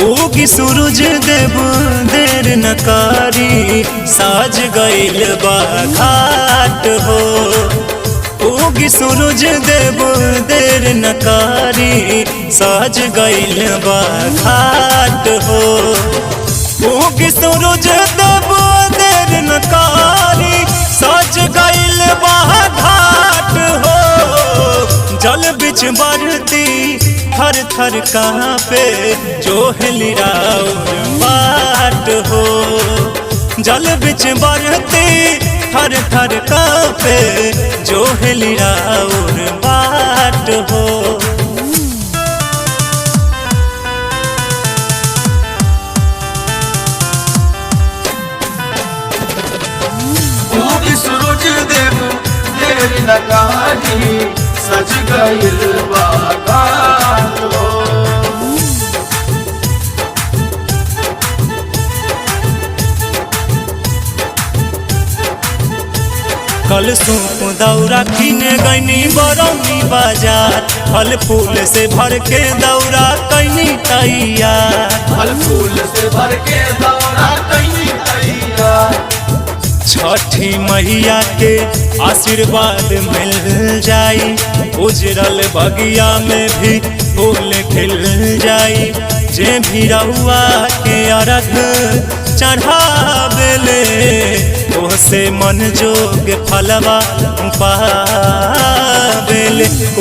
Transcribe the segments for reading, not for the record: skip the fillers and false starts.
उगी सूरज देव देर न कारी, साज गइल बा घाट हो। उगी सूरज देव देर न कारी, साज गइल बा घाट हो। उगी सूरज देव देर न कारी, साज गइल बा घाट हो। जल बिच बरती थर थर कहाँ पे जो हिलिराउर बाट हो। जल बिच बरती थर थर कहाँ पे जो हिलिराउर बाट हो। सूरज देव देर न कारी, सज गइल बा घाट हो। कल सूप दौरा किने गईनी बरौनी बाजार, फल फूल से भर के दौरा कैनी तैयार। फल फूल से भर के दौरा कैनी तैयार। छठी मैया के आशीर्वाद मिल जाई, उजरल बगिया में भी फूल खिल जाई। जे भी रहुआ के अर्घ चढ़ावेले, ओसे मन जोग फलवा पावेले।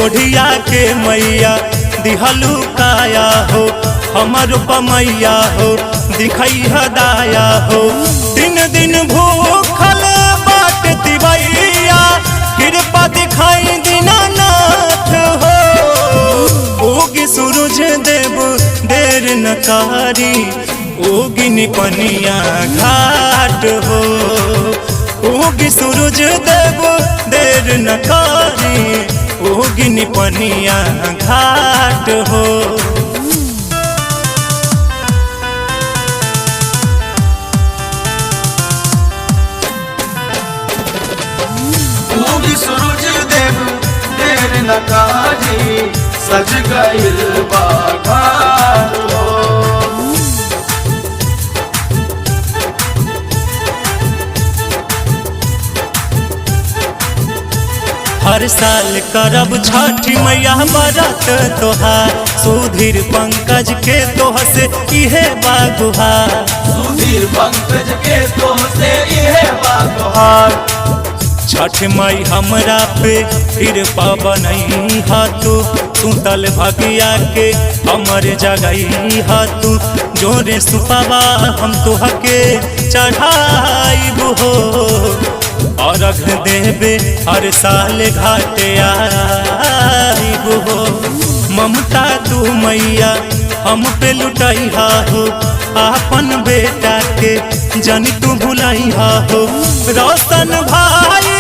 ओढ़िया के मैया दिहलू काया हो, हमर पमैया हो दिखई हदाया हो। दिन दिन भूखल बाट तिवैया, कृपा दिखाई दीनानाथ हो। उगी सूरज देव देर न कारी, उगी निपनिया घाट हो। उगी सूरज देव देर न कारी, उगी निपनिया घाट हो। सूरज देव देर न कारी, सज गइल बा घाट हो। हर साल करब छठी मैया बरत तोहार, सुधीर पंकज के तोह से इहे बा गुहार। सुधीर पंकज के तोह से इहे बा गुहार। छठ माई हमरा पे फिर पावनई हाथू, सुतल भगिया के हमर जगई हाथू। जोरे सुपावा हम तोहके चढ़ाइब हो, अर्घ देवे हर साल घाटे आइब हो। ममता तू मैया हम पे लुटैहा हो, आपन बेटा के जनी तू भुलैहा हो। रोशन भाई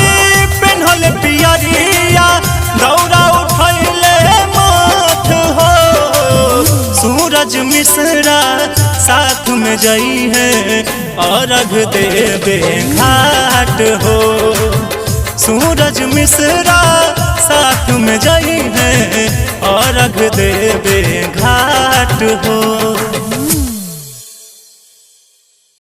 पेन्हल पियरिया, दौरा उठैले माथ हो। सूरज मिश्रा साथ में जई है, अर्घ देवे घाट हो। सूरज मिश्रा साथ में जई है, अर्घ देवे घाट हो।